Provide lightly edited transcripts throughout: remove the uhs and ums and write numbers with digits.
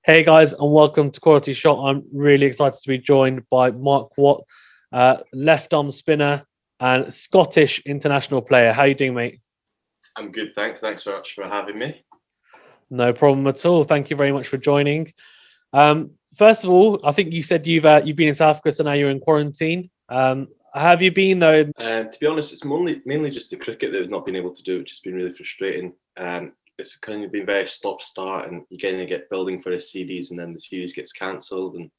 Hey guys, and welcome to Quality Shot. I'm really excited to be joined by Mark Watt, left arm spinner and Scottish international player. How you doing, mate? I'm good, thanks. Thanks very much for having me. No problem at all. Thank you very much for joining. First of all, I think you said you've been in South Africa, so now you're in quarantine. How have you been though? To be honest, it's mainly just the cricket that we've not been able to do, which has been really frustrating. It's kind of been very stop-start, and you kind of get building for a series, and then the series gets cancelled, and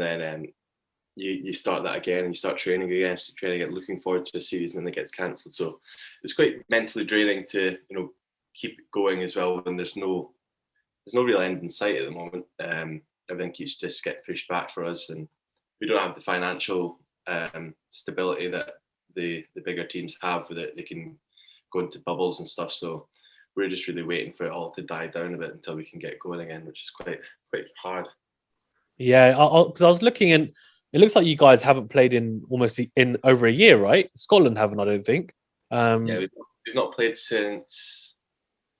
then you start that again, and you start training again, so you're trying to get looking forward to a series, and then it gets cancelled. So it's quite mentally draining to keep it going as well when there's no real end in sight at the moment. Everything keeps just getting pushed back for us, and we don't have the financial stability that the bigger teams have, that they can go into bubbles and stuff. So we're just really waiting for it all to die down a bit until we can get going again, which is quite hard. Yeah, because I was looking and it looks like you guys haven't played in almost in over a year, right? Scotland haven't, I don't think. Yeah, we've not played since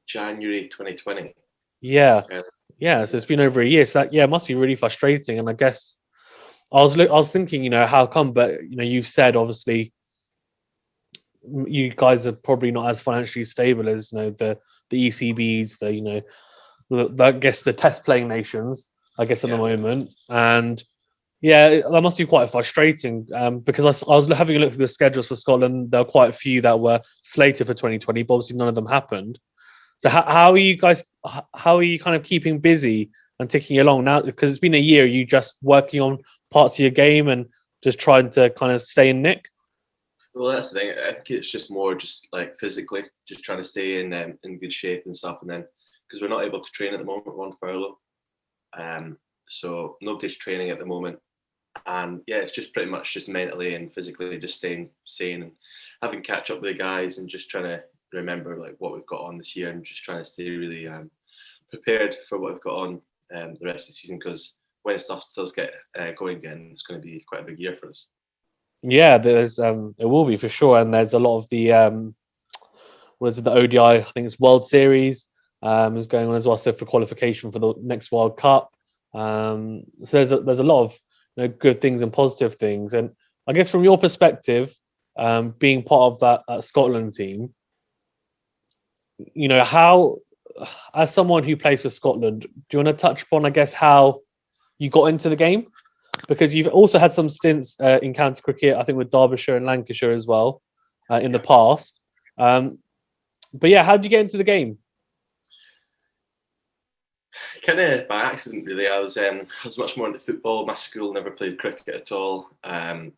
January 2020. Yeah, yeah. So it's been over a year. So that it must be really frustrating. And I guess I was thinking, how come? But you've said obviously you guys are probably not as financially stable as the ECBs, I guess the test playing nations, I guess at the moment. And yeah, that must be quite frustrating because I was having a look through the schedules for Scotland. There were quite a few that were slated for 2020, but obviously none of them happened. So how are you guys? How are you kind of keeping busy and ticking along now? Because it's been a year. Are you just working on parts of your game and just trying to kind of stay in nick? Well, that's the thing. I think it's just more just like physically, just trying to stay in good shape and stuff. And then because we're not able to train at the moment, we're on furlough. So nobody's training at the moment. And yeah, it's just pretty much just mentally and physically just staying sane and having catch up with the guys and just trying to remember like what we've got on this year and just trying to stay really prepared for what we've got on the rest of the season, because when stuff does get going again, it's going to be quite a big year for us. Yeah, there's it will be for sure, and there's a lot of the what is it, the ODI? I think it's World Series is going on as well. So for qualification for the next World Cup, so there's a lot of good things and positive things, and I guess from your perspective, being part of that Scotland team, how as someone who plays for Scotland, do you want to touch upon, I guess, how you got into the game? Because you've also had some stints in county cricket, I think with Derbyshire and Lancashire as well in the past. But yeah, how did you get into the game? Kind of by accident, really. I was much more into football. My school never played cricket at all. I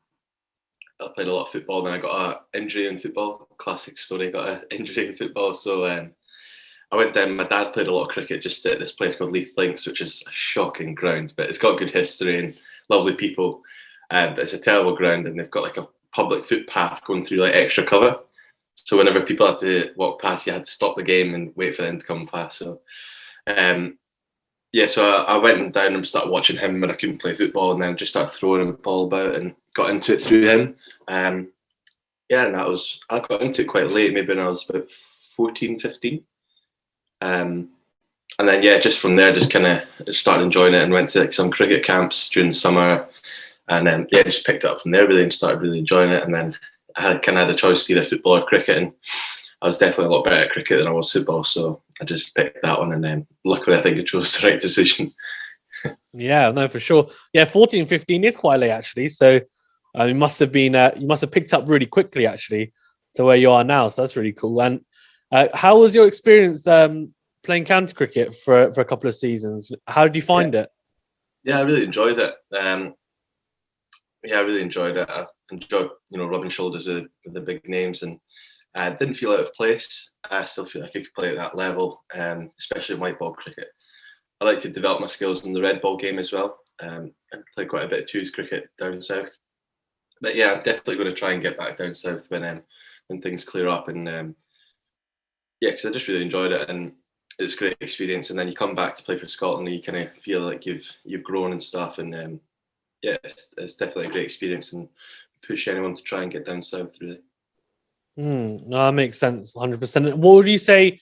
played a lot of football, then I got an injury in football. Classic story. Got an injury in football, so I went down. My dad played a lot of cricket just at this place called Leith Links, which is a shocking ground, but it's got good history and lovely people. But it's a terrible ground, and they've got like a public footpath going through like extra cover. So whenever people had to walk past, you had to stop the game and wait for them to come past. So so I went down and started watching him when I couldn't play football, and then just started throwing the ball about and got into it through him. And I got into it quite late, maybe when I was about 14, 15. And then just from there, just kind of started enjoying it and went to like some cricket camps during the summer, and then just picked it up from there really and started really enjoying it. And then I had a choice to either football or cricket, and I was definitely a lot better at cricket than I was football, so I just picked that one, and then luckily I think I chose the right decision. Yeah, no, for sure. Yeah, 14, 15 is quite late actually. So you must have picked up really quickly actually to where you are now. So that's really cool. And how was your experience playing county cricket for a couple of seasons? How did you find it? Yeah, I really enjoyed it. I really enjoyed it. I enjoyed, rubbing shoulders with the big names, and I didn't feel out of place. I still feel like I could play at that level, especially in white ball cricket. I like to develop my skills in the red ball game as well. I play quite a bit of twos cricket down south. But yeah, I'm definitely going to try and get back down south when things clear up. And because I just really enjoyed it, and it's a great experience. And then you come back to play for Scotland, and you kind of feel like you've grown and stuff. And it's definitely a great experience, and push anyone to try and get down south really. No, that makes sense, 100%. What would you say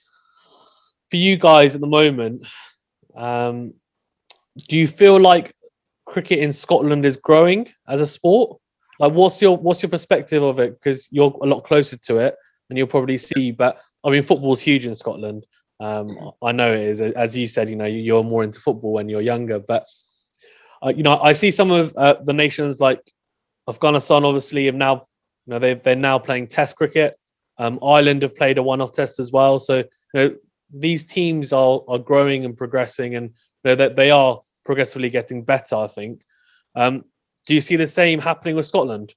for you guys at the moment? do you feel like cricket in Scotland is growing as a sport? Like, what's your perspective of it? Because you're a lot closer to it, and you'll probably see. But I mean, football's huge in Scotland. I know it is. As you said, you're more into football when you're younger. But I see some of the nations like Afghanistan. Obviously, have now, they're now playing Test cricket. Ireland have played a one-off Test as well. So these teams are growing and progressing, and that they are progressively getting better, I think. Do you see the same happening with Scotland?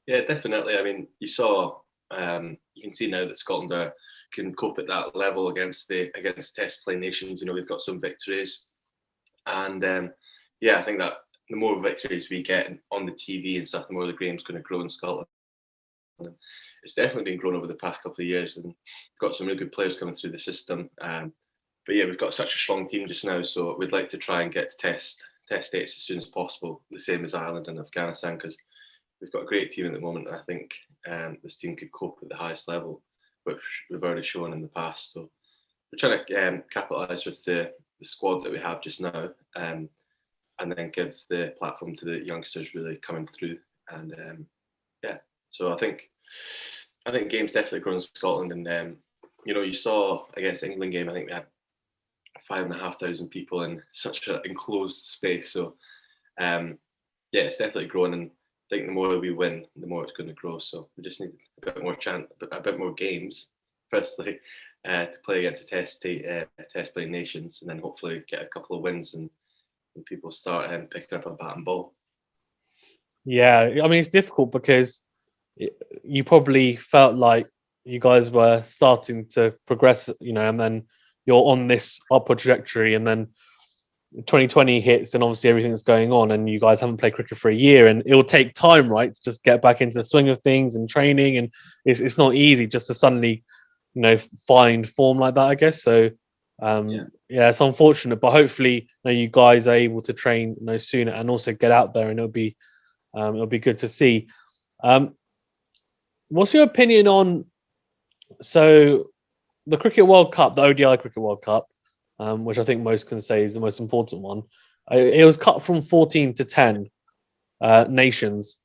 Yeah, definitely. I mean, you can see now that Scotland can cope at that level against Test playing nations. We've got some victories, and I think that the more victories we get on the TV and stuff, the more the game's going to grow in Scotland. It's definitely been grown over the past couple of years, and we've got some really good players coming through the system. But yeah, we've got such a strong team just now, so we'd like to try and get to test dates as soon as possible, the same as Ireland and Afghanistan, because we've got a great team at the moment, and I think this team could cope at the highest level, which we've already shown in the past. So we're trying to capitalise with the squad that we have just now, and then give the platform to the youngsters really coming through. And so I think games definitely grown in Scotland, and you saw against the England game, I think we had 5,500 people in such an enclosed space. So it's definitely growing, and I think the more we win, the more it's going to grow. So we just need a bit more games, firstly, to play against the test playing nations, and then hopefully get a couple of wins and people start picking up a bat and ball. Yeah, I mean, it's difficult because you probably felt like you guys were starting to progress, and then you're on this upward trajectory, and then 2020 hits, and obviously everything's going on, and you guys haven't played cricket for a year, and it will take time, right, to just get back into the swing of things and training, and it's not easy just to suddenly, find form like that, I guess. So, it's unfortunate, but hopefully, you guys are able to train, sooner, and also get out there, and it'll be good to see. What's your opinion on the Cricket World Cup, the ODI Cricket World Cup, which I think most can say is the most important one? It was cut from 14 to 10 nations,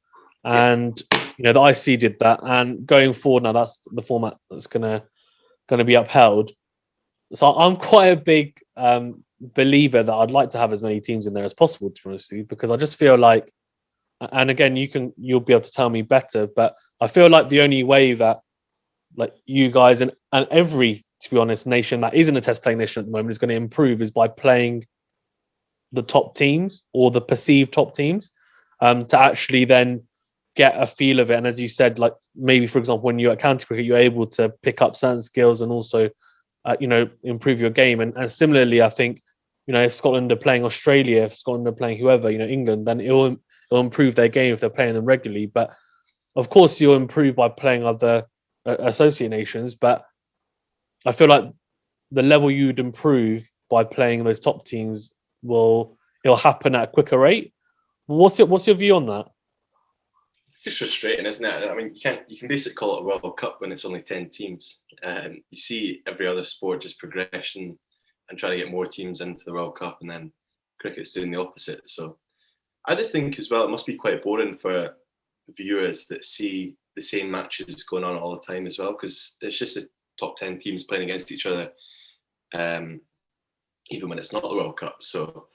and the IC did that. And going forward now, that's the format that's gonna be upheld. So I'm quite a big believer that I'd like to have as many teams in there as possible, to be honest with you, because I just feel like, and again, you'll be able to tell me better, but I feel like the only way that like you guys and every, to be honest, nation that isn't a test playing nation at the moment is going to improve is by playing the top teams or the perceived top teams, to actually then get a feel of it. And as you said, like maybe, for example, when you're at county cricket, you're able to pick up certain skills and also, improve your game. And similarly, I think, if Scotland are playing Australia, if Scotland are playing whoever, England, then it'll improve their game if they're playing them regularly. But of course, you'll improve by playing other associate nations. But I feel like the level you'd improve by playing those top teams it'll happen at a quicker rate. What's your view on that? Just frustrating, isn't it? I mean, you can basically call it a World Cup when it's only 10 teams. You see every other sport just progression and trying to get more teams into the World Cup, and then cricket's doing the opposite. So I just think as well, it must be quite boring for viewers that see the same matches going on all the time as well, because it's just the top 10 teams playing against each other, even when it's not the World Cup. So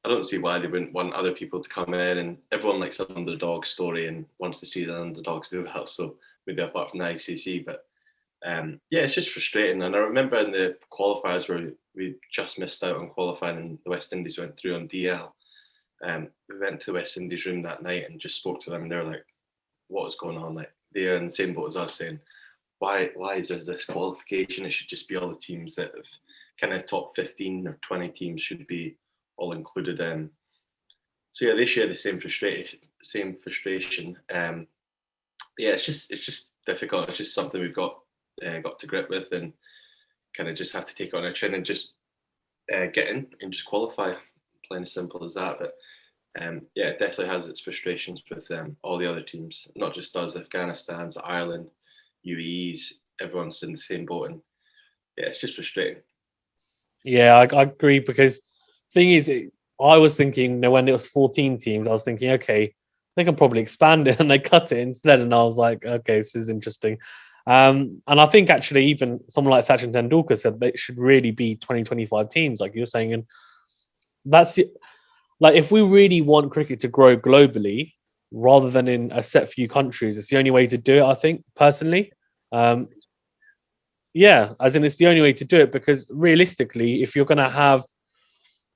I don't see why they wouldn't want other people to come in, and everyone likes an underdog story and wants to see the underdogs do well. So maybe apart from the ICC, but it's just frustrating. And I remember in the qualifiers where we just missed out on qualifying, and the West Indies went through on DL. We went to the West Indies room that night and just spoke to them, and they're like, "What is going on?" Like they're in the same boat as us, saying, "Why is there this qualification? It should just be all the teams that have kind of top 15 or 20 teams should be all included in." So yeah, they share the same frustration. It's just difficult. It's just something we've got to grip with, and kind of just have to take on our chin and just get in and just qualify. Plain as simple as that. But it definitely has its frustrations with all the other teams, not just us, Afghanistan's, Ireland, UAE's, everyone's in the same boat, and it's just frustrating. Yeah, I agree, because thing is, I was thinking, when it was 14 teams, I was thinking, okay, they can probably expand it, and they cut it instead. And I was like, okay, this is interesting. And I think actually, even someone like Sachin Tendulkar said that it should really be 20-25 teams, like you were saying. And that's like, if we really want cricket to grow globally rather than in a set few countries, it's the only way to do it, I think, personally. Um, yeah, as in, it's the only way to do it, because realistically, if you're going to have,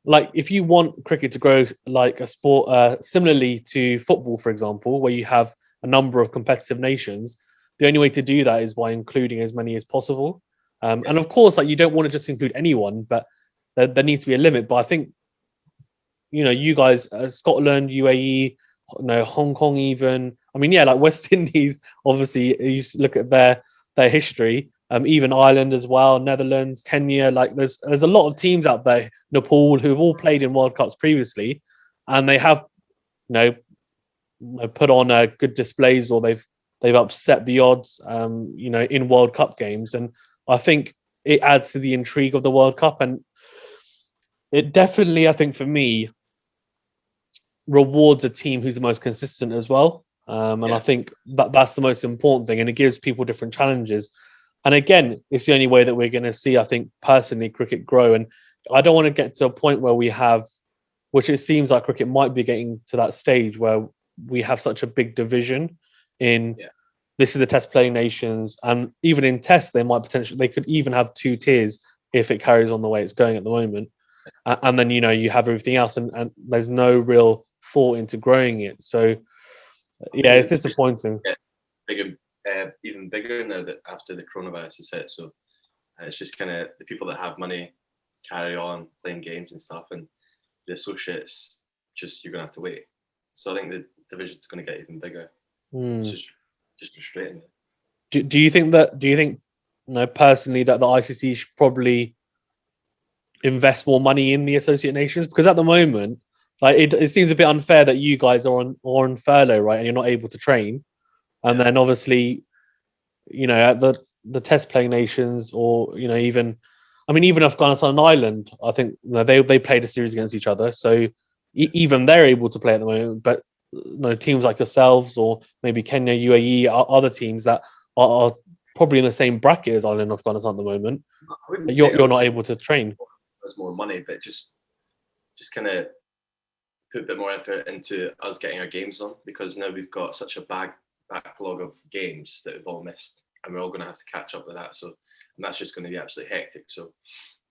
like, if you want cricket to grow like a sport, similarly to football, for example, where you have a number of competitive nations, the only way to do that is by including as many as possible. And of course, like, you don't want to just include anyone, but there needs to be a limit. But I think, you guys, Scotland, UAE, Hong Kong, even. I mean, yeah, like West Indies. Obviously, you look at their history. Even Ireland as well, Netherlands, Kenya. Like, there's a lot of teams out there, Nepal, who've all played in World Cups previously, and they have, you put on good displays, or they've upset the odds, in World Cup games. And I think it adds to the intrigue of the World Cup, and it definitely, I think, for me, rewards a team who's the most consistent as well. And I think that's the most important thing, and it gives people different challenges. And again, it's the only way that we're going to see, I think, personally, cricket grow. And I don't want to get to a point where we have, which it seems like cricket might be getting to that stage, where we have such a big division in this is the test playing nations, and even in tests they could even have two tiers if it carries on the way it's going at the moment. And then you have everything else, and there's no real thought into growing it. So yeah, it's disappointing. Bigger, even bigger now that after the coronavirus has hit. So it's just kind of the people that have money carry on playing games and stuff, and the associates, just, you're gonna have to wait. So I think the division's going to get even bigger. It's just frustrating. Do you think personally that the ICC should probably invest more money in the associate nations? Because at the moment, like, it seems a bit unfair that you guys are on furlough, right, and you're not able to train. And then obviously, at the test playing nations, or even, I mean, even Afghanistan and Ireland, I think they played a series against each other, so even they're able to play at the moment. But teams like yourselves, or maybe Kenya, UAE, other teams that are probably in the same bracket as Ireland and Afghanistan at the moment, you're not able to train. There's more money, but just kind of put a bit more effort into us getting our games on, because now we've got such a backlog of games that we've all missed, and we're all going to have to catch up with that. So, and that's just going to be absolutely hectic. So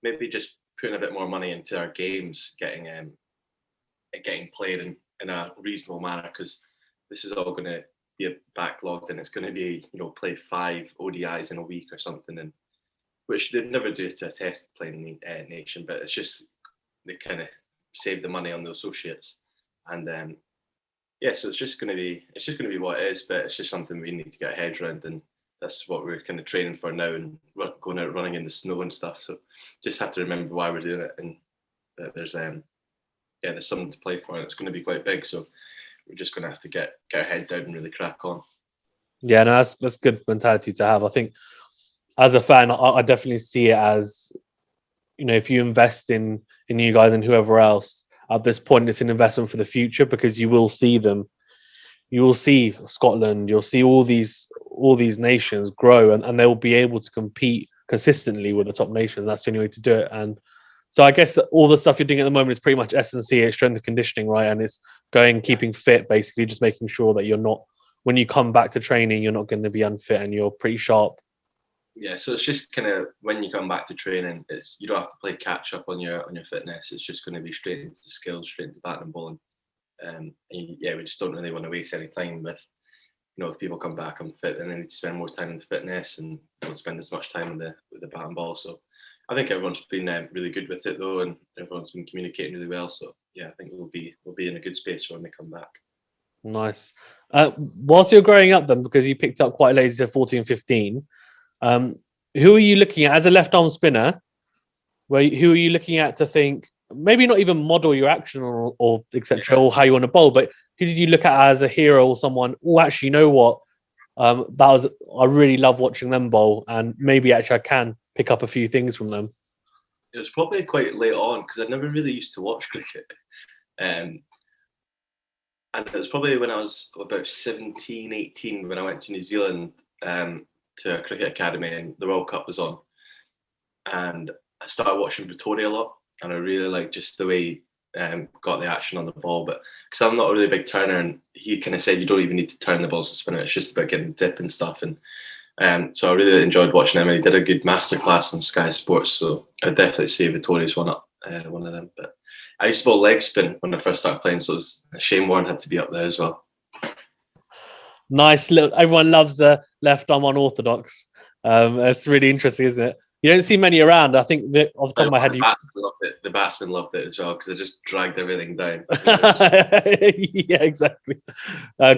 maybe just putting a bit more money into our games, getting played in a reasonable manner, because this is all going to be backlogged, and it's going to be, play 5 ODIs in a week or something, and which they'd never do to a test playing nation, but it's just, they kind of save the money on the associates. And so it's just going to be what it is, but it's just something we need to get our heads around, and that's what we're kind of training for now, and going out running in the snow and stuff. So just have to remember why we're doing it, and that there's something to play for, and it's going to be quite big. So we're just going to have to get our head down and really crack on. Yeah, no, that's good mentality to have. I think as a fan, I definitely see it as, if you invest in you guys and whoever else at this point, it's an investment for the future, because you will see them. You will see Scotland. You'll see all these nations grow, and they will be able to compete consistently with the top nations. That's the only way to do it. And so I guess that all the stuff you're doing at the moment is pretty much S&C, strength and conditioning, right? And it's keeping fit, basically, just making sure that you're not, when you come back to training, you're not going to be unfit, and you're pretty sharp. Yeah, so it's just kind of, when you come back to training, you don't have to play catch up on your fitness. It's just going to be straight into the skills, straight into batting and bowling. And we just don't really want to waste any time with, if people come back unfit, then they need to spend more time in the fitness, and don't spend as much time with the bat and ball. So I think everyone's been really good with it, though, and everyone's been communicating really well. So yeah, I think we'll be in a good space when they come back. Nice. Whilst you're growing up, then, because you picked up quite late, you said 14, 15. Who are you looking at as a left arm spinner? Who are you looking at to think, maybe not even model your action or etc. or how you want to bowl, but who did you look at as a hero, or someone? Oh, actually, you know what? I really love watching them bowl, and maybe actually I can pick up a few things from them. it was probably quite late on because I never really used to watch cricket. And it was probably when I was about 17, 18 when I went to New Zealand to a cricket academy and the World Cup was on. And I started watching Vettori a lot, and I really liked just the way he got the action on the ball. But because I'm not a really big turner, and he kind of said you don't even need to turn the balls to spin it, it's just about getting dip and stuff. And so I really enjoyed watching him, and he did a good masterclass on Sky Sports. So I'd definitely say Vittori's one of them. But I used to bowl leg spin when I first started playing, so it was a shame Warren had to be up there as well. Nice little. Everyone loves the left arm unorthodox. It's really interesting, isn't it? You don't see many around. I think that off the top of my head, the batsmen loved it as well because they just dragged everything down. Yeah, exactly.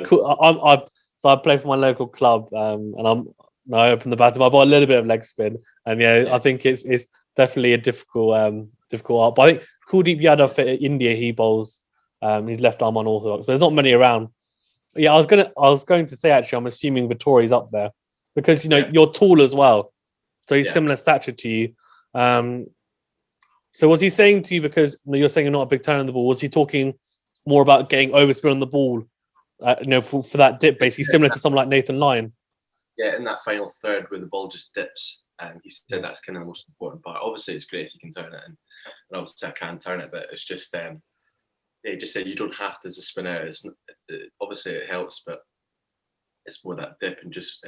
Cool. So I play for my local club, and I open the bat. I bought a little bit of leg spin, and yeah. I think it's definitely a difficult art. But I think Kuldeep Yadav for India, he bowls his left arm unorthodox. There's not many around. Yeah, I was going to say actually, I'm assuming Vittori's up there because you're tall as well, so he's similar stature to you. So was he saying to you, because you're saying you're not a big turner on the ball, was he talking more about getting overspin on the ball? For that dip, basically similar to someone like Nathan Lyon. Yeah, in that final third where the ball just dips, and he said that's kind of the most important part. Obviously, it's great if you can turn it, and obviously I can turn it, but it's just he just said you don't have to as a spinner. Obviously it helps, but it's more that dip and just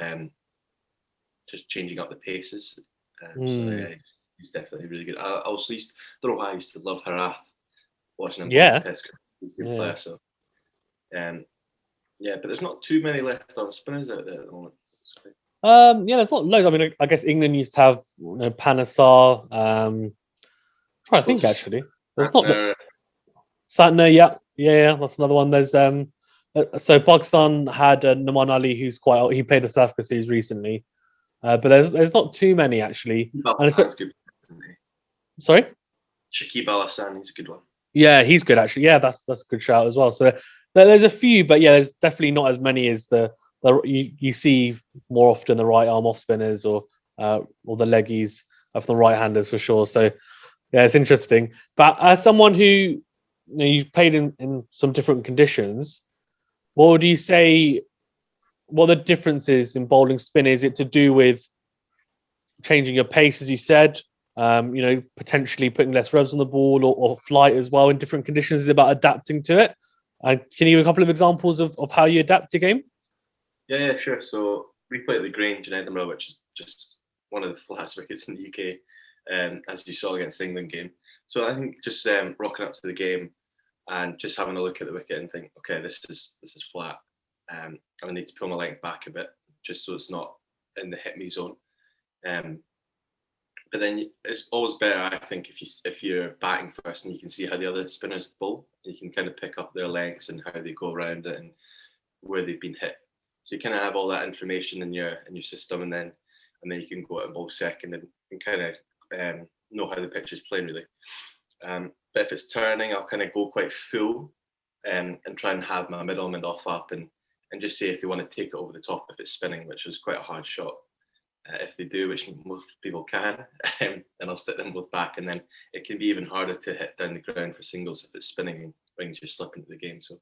changing up the paces. So yeah, he's definitely really good. I also don't know why I used to love Harath watching him. Yeah, he's a good player. So yeah, but there's not too many left-arm spinners out there at the moment. Yeah, there's not loads. I mean, I guess England used to have Panesar. Trying to think actually. There's not Santner. Yeah, that's another one. There's so Pakistan had Naman Ali, who's he played the South Africa series recently, but there's not too many actually. Good. Sorry, Shakib Al Hassan, he's a good one. Yeah, he's good actually. Yeah, that's a good shout as well. So there's a few, but yeah, there's definitely not as many as you see more often the right arm off spinners or the leggies of the right handers for sure. So yeah, it's interesting. But as someone who you've played in some different conditions, what would you say? What are the differences in bowling spin? Is it to do with changing your pace, as you said? Potentially putting less revs on the ball or flight as well in different conditions? Is it about adapting to it? And can you give a couple of examples of how you adapt your game? Yeah, sure. So we play at the Grange in Edinburgh, which is just one of the flattest wickets in the UK, as you saw against the England game. So I think just rocking up to the game and just having a look at the wicket and think, okay, this is flat. I need to pull my length back a bit just so it's not in the hit me zone. But then it's always better, I think, if you're batting first and you can see how the other spinners bowl, you can kind of pick up their lengths and how they go around it and where they've been hit. So you kind of have all that information in your system, and then you can go out and bowl second and kind of know how the pitch is playing really. But if it's turning, I'll kind of go quite full and try and have my middle and off up and just see if they want to take it over the top if it's spinning, which is quite a hard shot. If they do, which most people can, then I'll sit them both back, and then it can be even harder to hit down the ground for singles if it's spinning and brings your slip into the game. So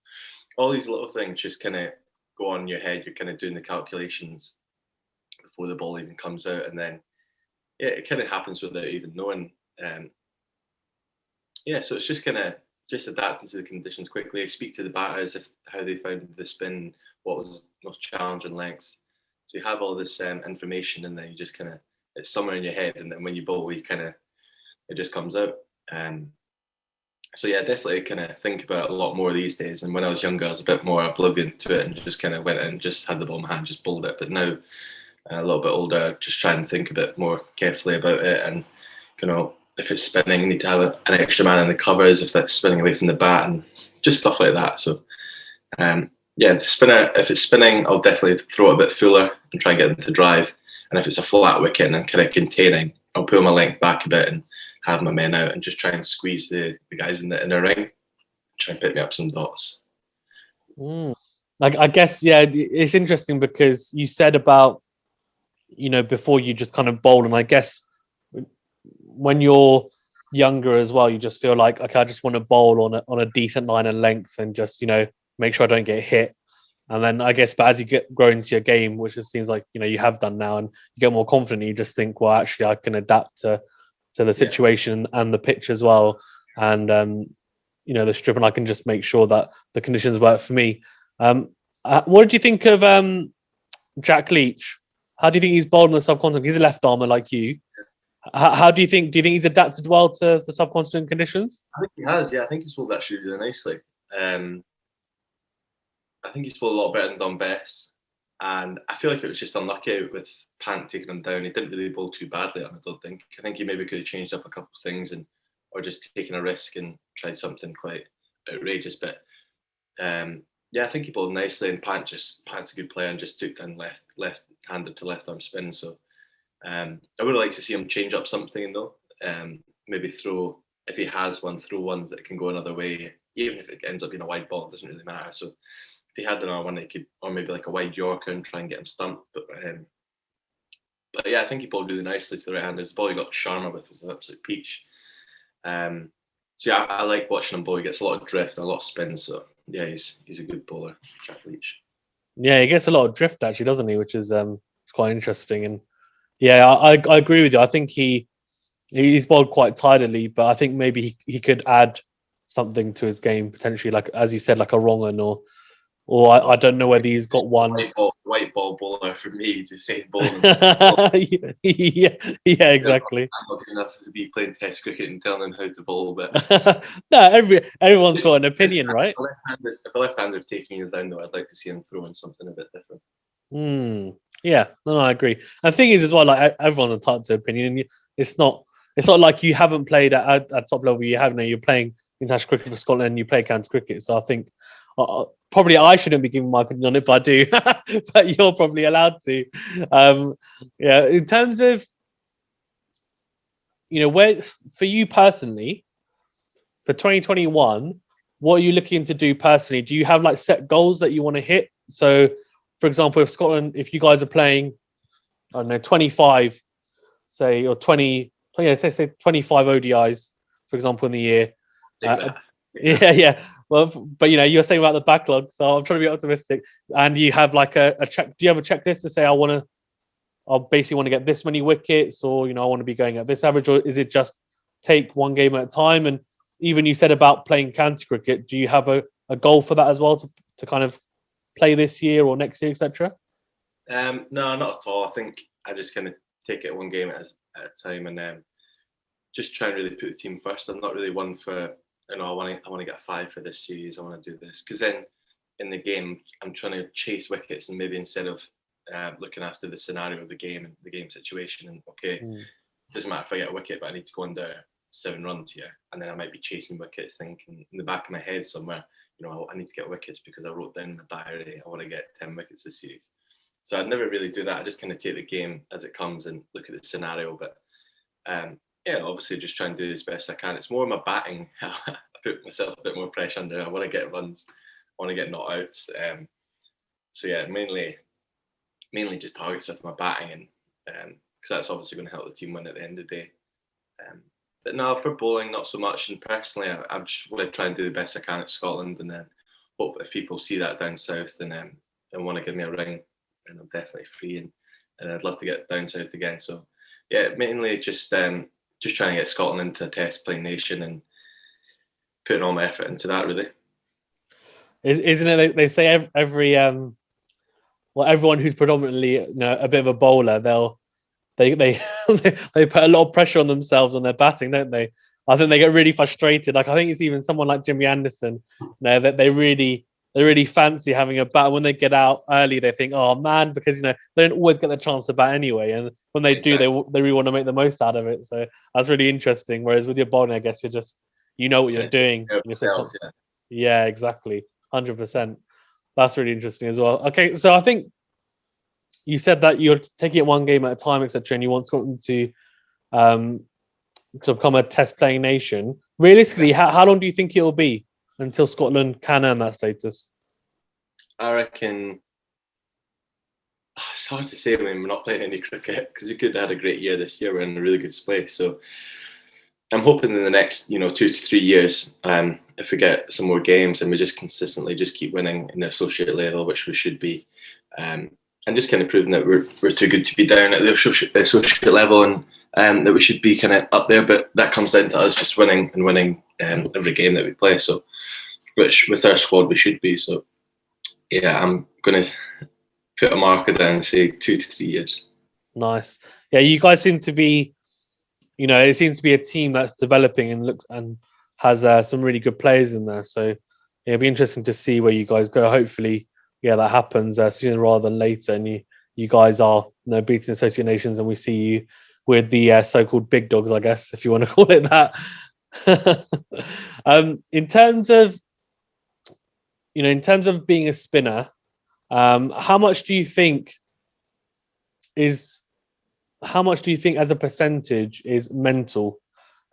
all these little things just kind of go on in your head. You're kind of doing the calculations before the ball even comes out, and then it kind of happens without even knowing. So it's just kind of adapting to the conditions quickly. I speak to the batters how they found the spin, what was most challenging lengths. So you have all this information, and then you just kind of, it's somewhere in your head, and then when you bowl, it just comes out. So yeah, definitely kind of think about it a lot more these days. And when I was younger, I was a bit more oblivion to it and just kind of went in and just had the ball in my hand, just bowled it. But now, a little bit older, just try and think a bit more carefully about it. And if it's spinning, you need to have an extra man in the covers if that's spinning away from the bat, and just stuff like that. So the spinner, if it's spinning, I'll definitely throw it a bit fuller and try and get them to drive. And if it's a flat wicket and I'm kind of containing, I'll pull my length back a bit and have my men out and just try and squeeze the guys in the ring, try and pick me up some dots. I guess, yeah, it's interesting because you said about, before you just kind of bowl, and I guess when you're younger as well, you just feel like, okay, I just want to bowl on a decent line and length, and just make sure I don't get hit. And then I guess, but as you grow into your game, which it seems like you have done now, and you get more confident, you just think, well, actually, I can adapt to the situation and the pitch as well, and the strip, and I can just make sure that the conditions work for me. What did you think of Jack Leach? How do you think he's bowled on the subcontinent? He's a left armer like you. How do you think? Do you think he's adapted well to the subcontinent conditions? I think he has. Yeah, I think he's bowled actually really nicely. I think he's bowled a lot better than done best, and I feel like it was just unlucky with Pant taking him down. He didn't really bowl too badly, I don't think. I think he maybe could have changed up a couple of things or just taken a risk and tried something quite outrageous. But I think he bowled nicely, and Pant's a good player and just took down left-handed to left arm spin. So I would like to see him change up something though. Maybe throw, if he has one, throw ones that can go another way, even if it ends up being a wide ball, it doesn't really matter. So if he had another one, he could, or maybe like a wide Yorker and try and get him stumped. But yeah, I think he bowled really nicely to the right-handers. The ball he got Sharma with was an absolute peach. So yeah, I like watching him bowl. He gets a lot of drift and a lot of spin. So yeah, he's a good bowler, Jack Leach. Yeah, he gets a lot of drift actually, doesn't he? Which is it's quite interesting. And yeah, I agree with you. I think he's bowled quite tidily, but I think maybe he could add something to his game potentially, like as you said, like a wrong one, or I don't know whether he's got one. White ball bowler for me, just saying bowling. yeah, exactly. I'm not good enough to be playing Test cricket and telling them how to bowl, but no, everyone's got an opinion, right? If a left-hander taking you down, though, I'd like to see him throwing something a bit different. Yeah, no, I agree. And the thing is, as well, like everyone's entitled to opinion. It's not like you haven't played at top level. You haven't. You're playing international cricket for Scotland, and you play county cricket. So I think probably I shouldn't be giving my opinion on it, but I do. But you're probably allowed to. In terms of where for you personally for 2021, what are you looking to do personally? Do you have like set goals that you want to hit? So, for example, if Scotland, if you guys are playing, I don't know, 25, say, or 20, say 25 ODIs, for example, in the year. Yeah. Well, but you're saying about the backlog, so I'm trying to be optimistic. And you have like a check. Do you have a checklist to say I basically want to get this many wickets, or I want to be going at this average, or is it just take one game at a time? And even you said about playing county cricket, do you have a goal for that as well to kind of play this year or next year, etc.? No, not at all. I think I just kind of take it one game at a time, and just try and really put the team first. I'm not really one for I want to get 5 for this series. I want to do this, because then in the game I'm trying to chase wickets, and maybe instead of looking after the scenario of the game and the game situation, and doesn't matter if I get a wicket, but I need to go under 7 runs here, and then I might be chasing wickets, thinking in the back of my head somewhere, I need to get wickets because I wrote down in the diary I want to get 10 wickets this series. So I'd never really do that. I just kind of take the game as it comes and look at the scenario. But obviously just try and do as best I can. It's more my batting. I put myself a bit more pressure under. I want to get runs. I want to get not outs. So yeah, mainly just targets with my batting, and because that's obviously going to help the team win at the end of the day. But no, for bowling, not so much. And personally, I just want to try and do the best I can at Scotland, and then hope if people see that down south and want to give me a ring, and I'm definitely free, and I'd love to get down south again. So yeah, mainly just trying to get Scotland into a test playing nation and putting all my effort into that, really. Isn't it? They say every everyone who's predominantly a bit of a bowler, they they put a lot of pressure on themselves on their batting, don't they? I think they get really frustrated. Like I think it's even someone like Jimmy Anderson, that they really fancy having a bat. When they get out early, they think, oh man, because they don't always get the chance to bat anyway. And when they do, they really want to make the most out of it. So that's really interesting. Whereas with your bowling, I guess you're just what you're doing. Yeah, exactly, 100%. That's really interesting as well. Okay, so I think you said that you're taking it one game at a time, etc., and you want Scotland to become a test playing nation. Realistically, how long do you think it'll be until Scotland can earn that status? I reckon it's hard to say when we're not playing any cricket, because we could have had a great year this year. We're in a really good space. So I'm hoping in the next 2 to 3 years, if we get some more games and we just consistently just keep winning in the associate level, which we should be, and just kind of proving that we're too good to be down at the associate level, and that we should be kind of up there. But that comes down to us just winning and winning every game that we play. So, which with our squad we should be. So, yeah, I'm going to put a marker down and say 2 to 3 years. Nice. Yeah, you guys seem to be, it seems to be a team that's developing and has some really good players in there. So it'll be interesting to see where you guys go. Hopefully, that happens sooner rather than later, and you guys are beating associate nations, and we see you with the so-called big dogs, I guess, if you want to call it that. In terms of being a spinner, how much do you think as a percentage is mental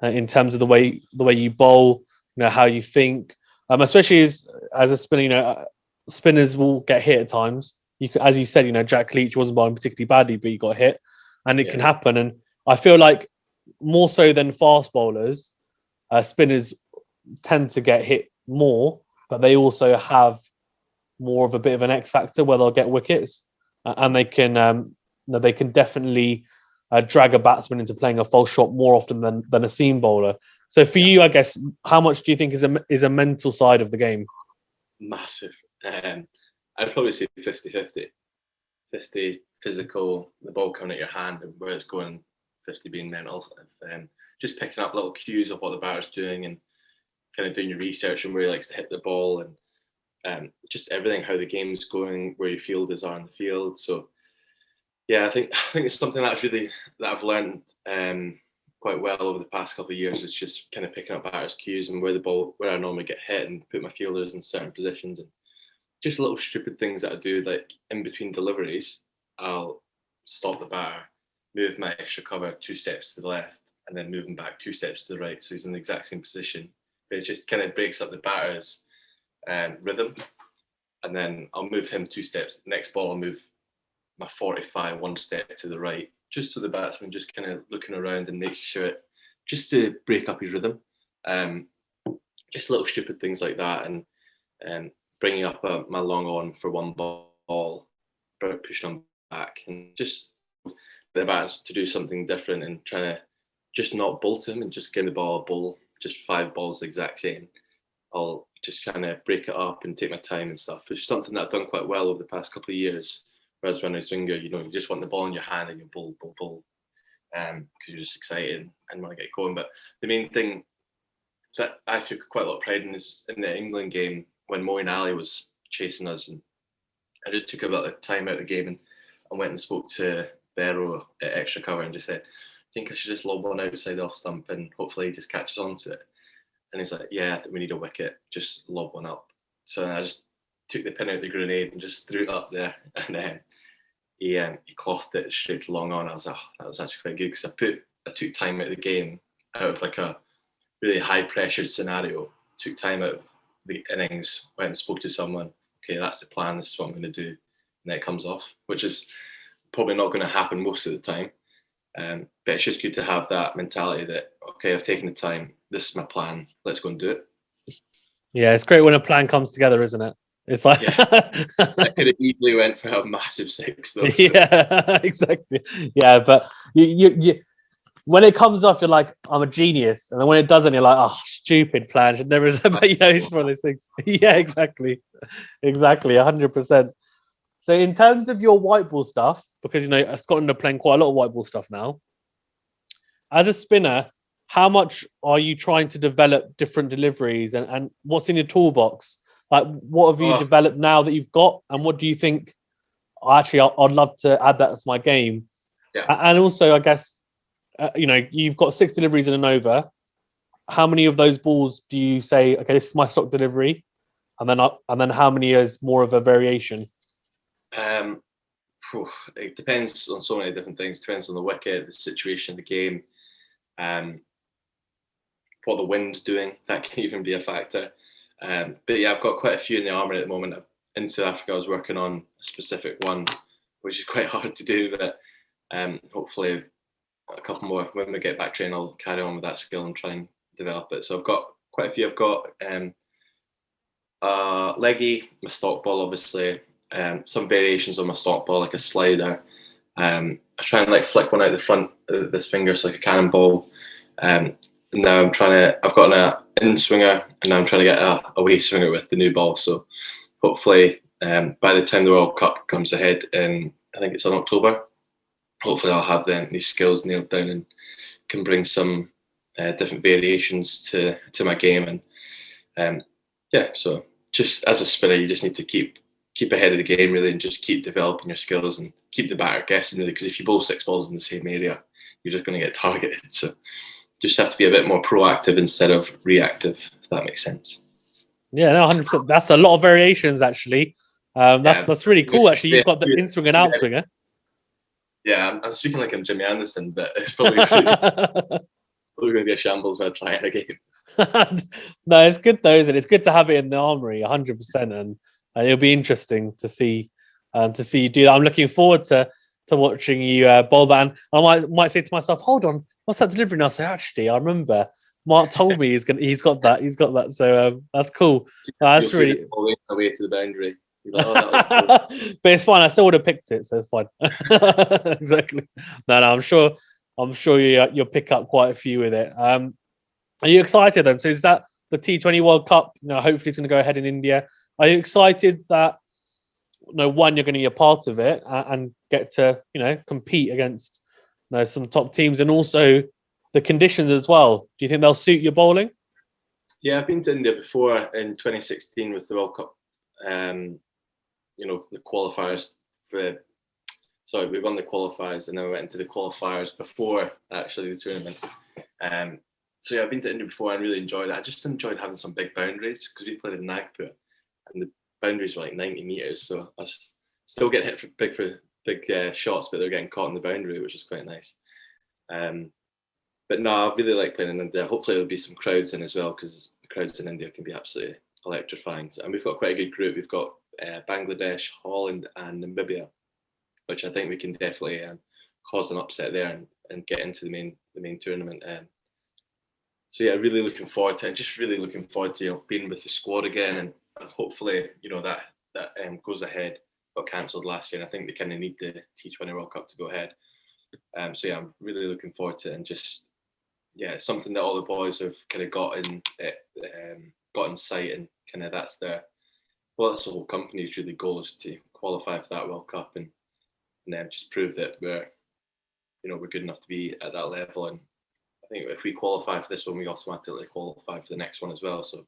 in terms of the way you bowl, how you think, especially as a spinner, spinners will get hit at times. As you said, Jack Leach wasn't bowling particularly badly, but he got hit, and it can happen. And I feel like more so than fast bowlers, spinners tend to get hit more, but they also have more of a bit of an X factor where they'll get wickets, and they can definitely drag a batsman into playing a false shot more often than a seam bowler. So for you, I guess, how much do you think is a mental side of the game? Massive. I'd probably say 50-50. 50 physical, the ball coming at your hand, and where it's going, 50 being mental. Just picking up little cues of what the batter's doing and kind of doing your research and where he likes to hit the ball, and just everything, how the game's going, where your fielders are in the field. So yeah, I think it's something that I've learned quite well over the past couple of years. It's just kind of picking up batters' cues and where I normally get hit, and put my fielders in certain positions, and just little stupid things that I do, like in between deliveries, I'll stop the batter, move my extra cover 2 steps to the left, and then move him back 2 steps to the right, so he's in the exact same position. But it just kind of breaks up the batter's rhythm, and then I'll move him 2 steps. Next ball, I'll move my 45 1 step to the right, just so the batsman just kind of looking around and making sure just to break up his rhythm. Just little stupid things like that, and bringing up my long on for 1 ball, pushing him back, and just the batters to do something different and trying to just not bolt him and just give the ball a bowl, just 5 balls the exact same. I'll just kind of break it up and take my time and stuff. It's something that I've done quite well over the past couple of years. Whereas when I was younger, you just want the ball in your hand and you bowl, because you're just excited and want to get going. But the main thing that I took quite a lot of pride in is in the England game when Moeen Ali was chasing us, and I just took a bit of time out of the game and I went and spoke to Barrow at extra cover and just said, I think I should just lob one outside off stump and hopefully he just catches on to it. And he's like, yeah, I think we need a wicket, just lob one up. So I just took the pin out of the grenade and just threw it up there, and then he clothed it straight to long on. I was like, that was actually quite good, because I took time out of the game, out of like a really high pressured scenario, took time out of the innings, went and spoke to someone, okay, that's the plan, this is what I'm going to do, and then it comes off, which is probably not going to happen most of the time. But it's just good to have that mentality that, okay, I've taken the time, this is my plan, let's go and do it. Yeah, it's great when a plan comes together, isn't it? It's like I could have easily went for a massive 6 though. So. Yeah, exactly. Yeah, but you when it comes off, you're like, I'm a genius, and then when it doesn't, you're like, oh, stupid plan. Should never. But it's just one of those things. Yeah, exactly, 100%. So in terms of your white ball stuff, because Scotland are playing quite a lot of white ball stuff now. As a spinner, how much are you trying to develop different deliveries, and what's in your toolbox? Like, what have you developed now that you've got, and what do you think? Actually, I'd love to add that to my game. Yeah. And also, I guess, you've got 6 deliveries in an over. How many of those balls do you say, okay, this is my stock delivery, and then how many is more of a variation? It depends on so many different things. It depends on the wicket, the situation of the game, what the wind's doing. That can even be a factor. But yeah, I've got quite a few in the armour at the moment. In South Africa, I was working on a specific one, which is quite hard to do, but hopefully a couple more. When we get back training, I'll carry on with that skill and try and develop it. So I've got quite a few. I've got leggy, my stock ball, obviously. Some variations on my stock ball, like a slider. I try and like flick one out the front of this finger, so like a cannonball. Now I've got an in swinger, and now I'm trying to get a away swinger with the new ball. So hopefully, by the time the World Cup comes ahead, I think it's in October, hopefully I'll have these skills nailed down and can bring some different variations to my game. And so just as a spinner, you just need to keep ahead of the game really, and just keep developing your skills and keep the batter guessing really, because if you bowl 6 balls in the same area, you're just going to get targeted. So just have to be a bit more proactive instead of reactive, if that makes sense. Yeah, no, 100%. That's a lot of variations actually. That's really cool. Actually, you've got the in swing and out swinger. Yeah, I'm speaking like I'm Jimmy Anderson, but it's probably going to be a shambles when I try it again. No, it's good though, isn't it? It's good to have it in the armory, 100%, and it'll be interesting to see you do that. I'm looking forward to watching you bowl that. And I might say to myself, "Hold on, what's that delivery?" And I'll say, "Actually, I remember Mark told me he's got that." So that's cool. That's really away to the boundary. Like, but it's fine. I still would have picked it, so it's fine. Exactly. No, I'm sure you'll pick up quite a few with it. Are you excited then? So is that the T20 World Cup? Hopefully it's going to go ahead in India. Are you excited that one, you're going to be a part of it and get to compete against some top teams, and also the conditions as well? Do you think they'll suit your bowling? Yeah, I've been to India before in 2016 with the World Cup. The qualifiers we won the qualifiers, and then we went into the qualifiers before actually the tournament. So yeah, I've been to India before and really enjoyed it. I just enjoyed having some big boundaries because we played in Nagpur and the boundaries were like 90 meters. So I was still getting hit for big shots, but they're getting caught in the boundary, which is quite nice. But no, I really like playing in India. Hopefully there'll be some crowds in as well, because the crowds in India can be absolutely electrifying. And we've got quite a good group. We've got Bangladesh, Holland, and Namibia, which I think we can definitely cause an upset there and get into the main tournament. So yeah, really looking forward to it. And just really looking forward to being with the squad again, and hopefully that goes ahead. Got cancelled last year, and I think they kind of need the T20 World Cup to go ahead. So yeah, I'm really looking forward to it, and just it's something that all the boys have kind of got in sight, and kind of that's the whole company's really goal, is to qualify for that World Cup and then just prove that we're good enough to be at that level. And I think if we qualify for this one, we automatically qualify for the next one as well. So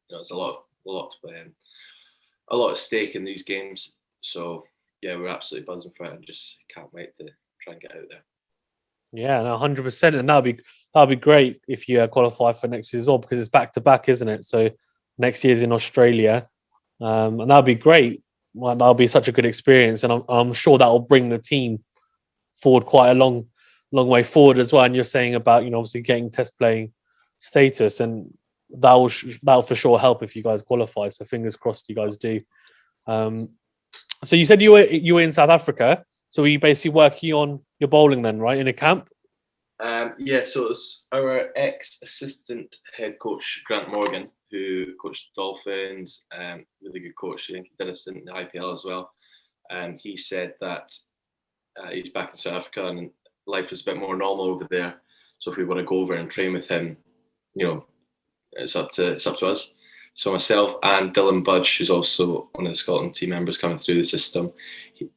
there's a lot at stake in these games. So yeah, we're absolutely buzzing for it, and just can't wait to try and get out there. Yeah, no, 100%, and that'll be great if you qualify for next year as well, because it's back to back, isn't it? So next year's in Australia, and that'll be great. Well, that'll be such a good experience, and I'm sure that'll bring the team forward quite a long way forward as well. And you're saying about obviously getting test playing status, and that'll for sure help if you guys qualify. So fingers crossed you guys do. So you said you were in South Africa. So were you basically working on your bowling then, right, in a camp? So it was our ex-assistant head coach, Grant Morgan, who coached the Dolphins, really good coach. I think he did a stint in the IPL as well. He said that he's back in South Africa and life is a bit more normal over there. So if we want to go over and train with him, it's up to us. So myself and Dylan Budge, who's also one of the Scotland team members coming through the system,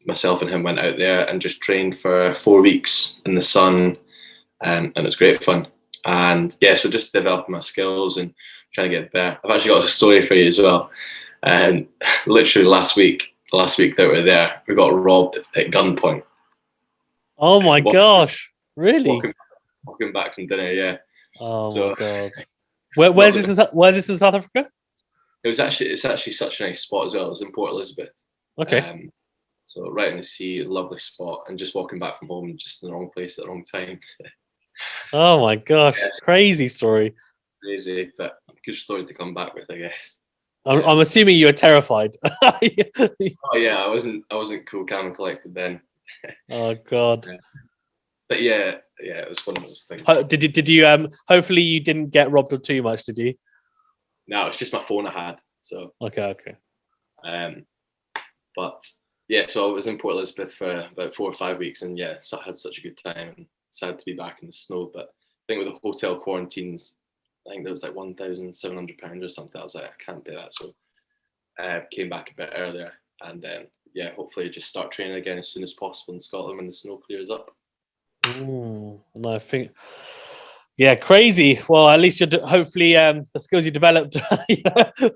myself and him went out there and just trained for 4 weeks in the sun, and it was great fun. And so just developing my skills and trying to get better. I've actually got a story for you as well. And literally last week that we were there, we got robbed at gunpoint. Oh my gosh! Really? Walking back from dinner, yeah. Oh my god! Where's this in South Africa? It's actually such a nice spot as well. It was in Port Elizabeth. Okay. So right in the sea, lovely spot, and just walking back from home, just in the wrong place at the wrong time. Oh my gosh! Crazy story. Crazy, but good story to come back with, I guess. I'm assuming you were terrified. Oh yeah, I wasn't cool, calm and collected then. Oh god. But yeah, it was one of those things. Did you hopefully you didn't get robbed of too much, did you? No, it's just my phone I had. So okay. But yeah, so I was in Port Elizabeth for about 4 or 5 weeks, and yeah, so I had such a good time. And sad to be back in the snow, but I think with the hotel quarantines, I think there was like £1,700 or something. I was like, I can't do that, so came back a bit earlier, and then yeah, hopefully just start training again as soon as possible in Scotland when the snow clears up. No, I think, yeah, crazy. Well, at least you're hopefully the skills you developed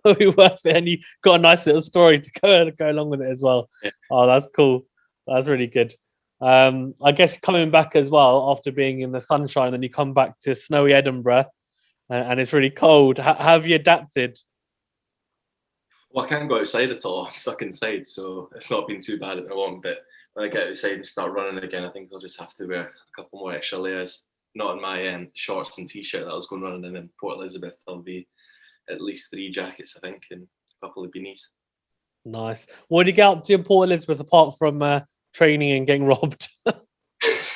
will be worth it, and you got a nice little story to go along with it as well. Yeah. Oh, that's cool. That's really good. I guess coming back as well after being in the sunshine, then you come back to snowy Edinburgh, and it's really cold. How have you adapted? Well, I can't go outside at all. I'm stuck inside, so it's not been too bad at the moment. But when I get outside and start running again, I think I'll just have to wear a couple more extra layers. Not in my shorts and t-shirt that I was going running in Port Elizabeth. There'll be at least 3 jackets, I think, and a couple of beanies. Nice. What did you get up to in Port Elizabeth apart from training and getting robbed? We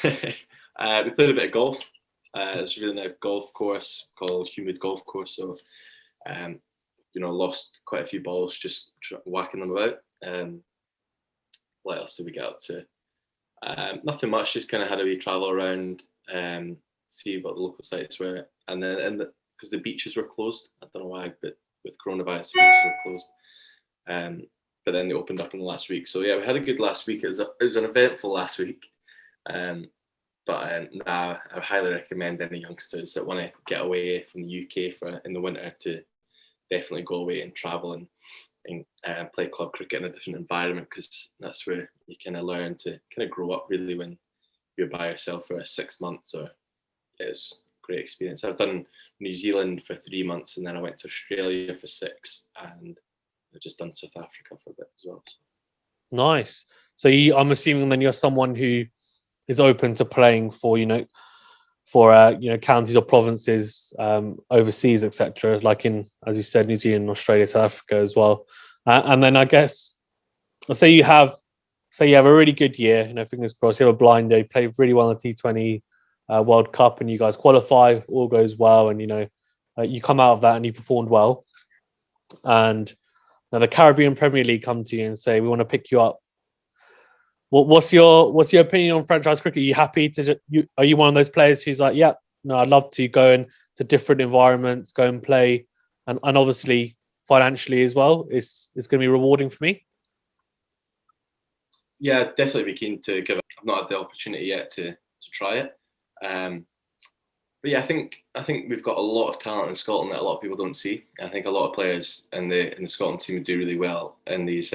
played a bit of golf. It's a really nice golf course called Humid Golf Course. So, lost quite a few balls just whacking them about. What else did we get up to? Nothing much. Just kind of had a wee travel around, see what the local sites were, and then because the beaches were closed, I don't know why, but with coronavirus, the beaches were closed. But then they opened up in the last week. So yeah, we had a good last week. It was an eventful last week. But I highly recommend any youngsters that want to get away from the UK in the winter to definitely go away and travel and play club cricket in a different environment, because that's where you kind of learn to kind of grow up really when you're by yourself for 6 months. Or it's a great experience. I've done New Zealand for 3 months, and then I went to Australia for 6, and I've just done South Africa for a bit as well. Nice. So I'm assuming then you're someone who is open to playing for counties or provinces overseas, etc. Like in, as you said, New Zealand, Australia, South Africa as well. And then I guess, say you have a really good year. Fingers crossed. You have a blind day, play really well in the T20 World Cup, and you guys qualify. All goes well, and you come out of that and you performed well. And now the Caribbean Premier League come to you and say, we want to pick you up. What's your opinion on franchise cricket? Are you happy are you one of those players who's like, yeah, no, I'd love to go into different environments, go and play, and obviously financially as well, it's going to be rewarding for me? Yeah, definitely be keen to give it. I've not had the opportunity yet to try it. But yeah, I think we've got a lot of talent in Scotland that a lot of people don't see. I think a lot of players in the Scotland team do really well in these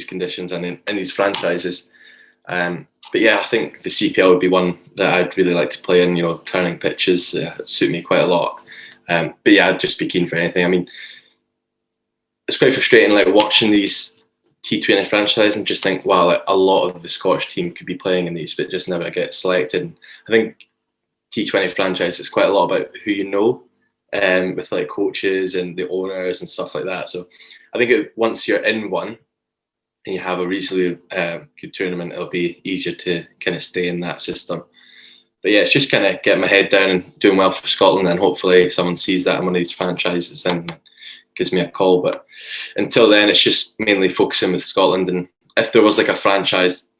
conditions and in these franchises. But yeah, I think the CPL would be one that I'd really like to play in. Turning pitches suit me quite a lot. But yeah, I'd just be keen for anything. I mean, it's quite frustrating, like watching these T20 franchises and just think, wow, like, a lot of the Scottish team could be playing in these, but just never get selected. And I think T20 franchise is quite a lot about who you know, with like coaches and the owners and stuff like that. So I think once you're in one and you have a reasonably good tournament, it'll be easier to kind of stay in that system. But yeah, it's just kind of getting my head down and doing well for Scotland, and hopefully someone sees that in one of these franchises and gives me a call. But until then, it's just mainly focusing with Scotland. And if there was like a franchise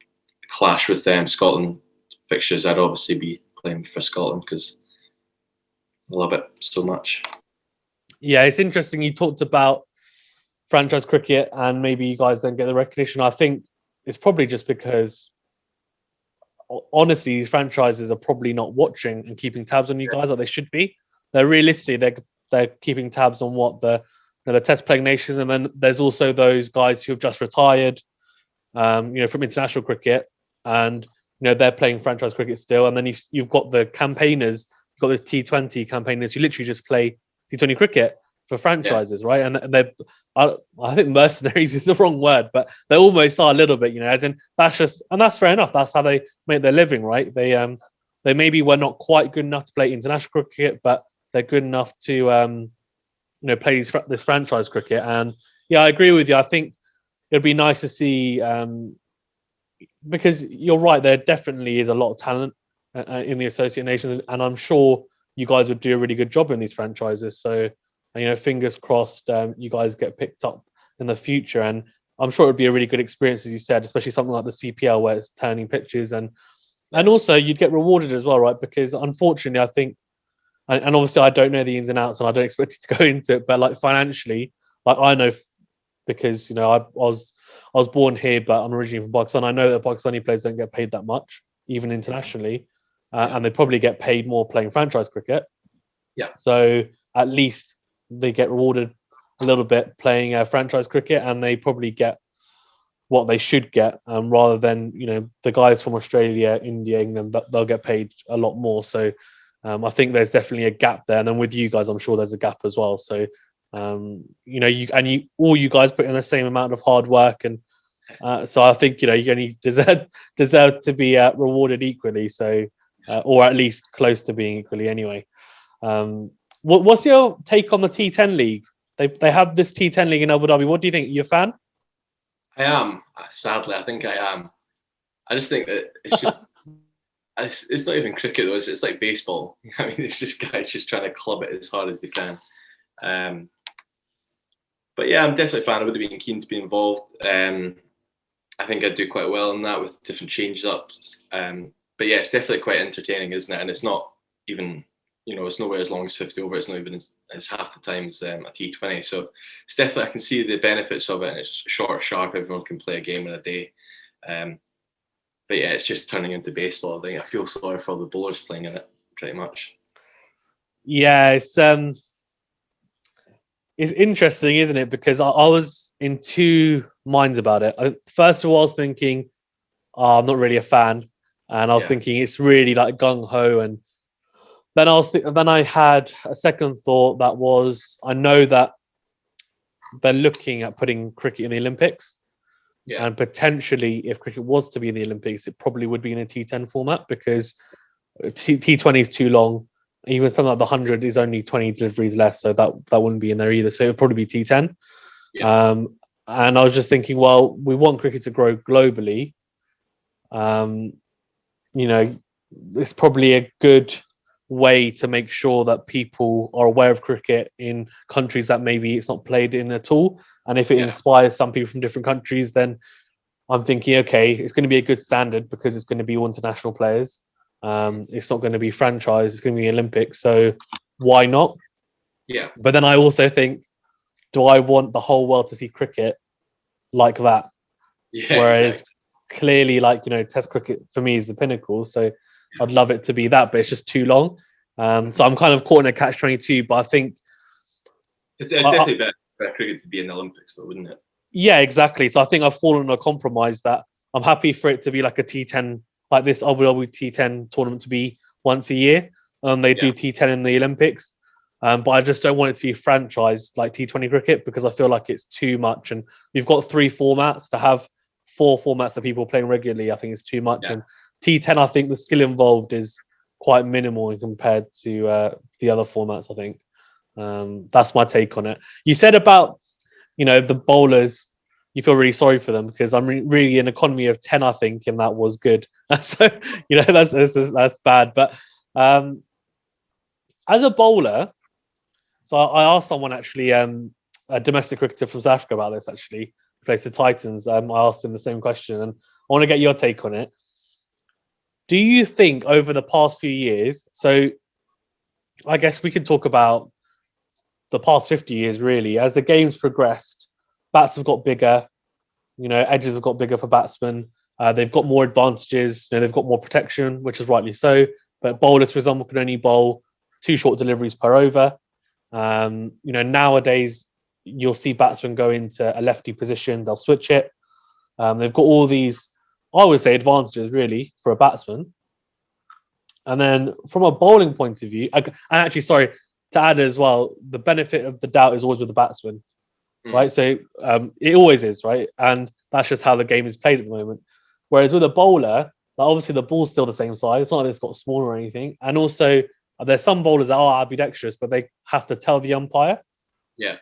clash with Scotland fixtures, I'd obviously be playing for Scotland because I love it so much. Yeah, it's interesting. You talked about franchise cricket and maybe you guys don't get the recognition. I think it's probably just because, honestly, these franchises are probably not watching and keeping tabs on you guys like they should be. They're realistically, they're keeping tabs on what the test playing nations, and then there's also those guys who have just retired, from international cricket, and they're playing franchise cricket still. And then you've got the campaigners, you've got those T20 campaigners who literally just play T20 cricket for franchises, right? And they're, I think mercenaries is the wrong word, but they almost are a little bit, as in that's fair enough. That's how they make their living, right? They maybe were not quite good enough to play international cricket, but they're good enough to play this franchise cricket. And yeah, I agree with you. I think it'd be nice to see because you're right, there definitely is a lot of talent in the associate nations, and I'm sure you guys would do a really good job in these franchises. So, fingers crossed, you guys get picked up in the future, and I'm sure it would be a really good experience, as you said, especially something like the CPL where it's turning pitches, and also you'd get rewarded as well, right? Because unfortunately, I think, and obviously I don't know the ins and outs, and I don't expect you to go into it, but like financially, like I know because I was born here, but I'm originally from Pakistan. I know that Pakistani players don't get paid that much, even internationally, and they probably get paid more playing franchise cricket. Yeah. So at least they get rewarded a little bit playing franchise cricket, and they probably get what they should get, rather than the guys from Australia, India, England. They'll get paid a lot more. So I think there's definitely a gap there, and then with you guys, I'm sure there's a gap as well. So all you guys put in the same amount of hard work, and so I think you only deserve to be rewarded equally. So or at least close to being equally anyway. What's your take on the T10 league? They have this T10 league in Abu Dhabi. What do you think? You a fan? I am. Sadly, I think I am. I just think that it's just it's not even cricket though. It's like baseball. I mean, it's just guys just trying to club it as hard as they can. But yeah, I'm definitely a fan. I would have been keen to be involved. I think I'd do quite well in that with different change ups. But yeah, it's definitely quite entertaining, isn't it? And it's not even, it's nowhere as long as 50 over. It's not even as half the time as a T20. So it's definitely, I can see the benefits of it. And it's short, sharp. Everyone can play a game in a day. But yeah, it's just turning into baseball. I think I feel sorry for the bowlers playing in it, pretty much. Yeah, it's interesting, isn't it? Because I was in two minds about it. First of all, I was thinking, I'm not really a fan, and I was thinking it's really like gung ho. And then I had a second thought that was, I know that they're looking at putting cricket in the Olympics, and potentially, if cricket was to be in the Olympics, it probably would be in a T10 format because T20 is too long. Even something like the 100 is only 20 deliveries less, so that wouldn't be in there either. So it would probably be T10. Yeah. And I was just thinking, well, we want cricket to grow globally. It's probably a good way to make sure that people are aware of cricket in countries that maybe it's not played in at all. And if it inspires some people from different countries, then I'm thinking, okay, it's going to be a good standard because it's going to be all international players. It's not going to be franchise. It's going to be Olympics. So why not? Yeah. But then I also think, do I want the whole world to see cricket like that? Yeah. Whereas clearly, Test cricket for me is the pinnacle. So I'd love it to be that, but it's just too long. So I'm kind of caught in a catch-22. But I think it's definitely better for cricket to be in the Olympics, though, wouldn't it? Yeah, exactly. So I think I've fallen on a compromise that I'm happy for it to be like a T10, like this Abu Dhabi T10 tournament to be once a year. They do T10 in the Olympics, but I just don't want it to be franchised like T20 cricket because I feel like it's too much. And we've got 3 formats to have 4 formats of people playing regularly. I think it's too much. And T10, I think the skill involved is quite minimal compared to the other formats. I think that's my take on it. You said about the bowlers, you feel really sorry for them because I'm really an economy of 10, I think, and that was good. So that's bad. But as a bowler, so I asked someone actually, a domestic cricketer from South Africa about this actually, who plays the Titans. I asked him the same question, and I want to get your take on it. Do you think over the past few years, so I guess we could talk about the past 50 years really, as the game's progressed, bats have got bigger, edges have got bigger for batsmen. They've got more advantages, they've got more protection, which is rightly so. But bowlers, for example, can only bowl 2 short deliveries per over. Nowadays you'll see batsmen go into a lefty position, they'll switch it. They've got all these, I would say, advantages really for a batsman. And then from a bowling point of view, and actually, sorry, to add as well, the benefit of the doubt is always with the batsman, right? So it always is, right? And that's just how the game is played at the moment. Whereas with a bowler, obviously the ball's still the same size. It's not like it's got smaller or anything. And also, there's some bowlers that are ambidextrous, but they have to tell the umpire,